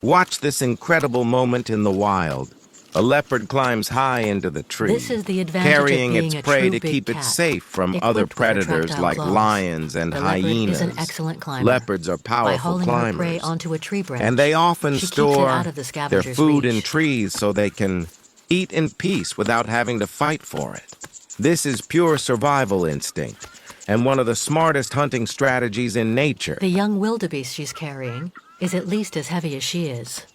Watch this incredible moment in the wild. A leopard climbs high into the tree, This is the advantage carrying of being its a prey true to big keep it cat, safe from equipped other with predators retractile like claws. lions and The leopard is an hyenas. excellent climber. Leopards are By powerful hauling her prey climbers, onto a tree branch, and they often she keeps it store out of the their scavenger's food in reach. trees so they can eat in peace without having to fight for it. This is pure survival instinct, and one of the smartest hunting strategies in nature. The young wildebeest she's carrying is at least as heavy as she is.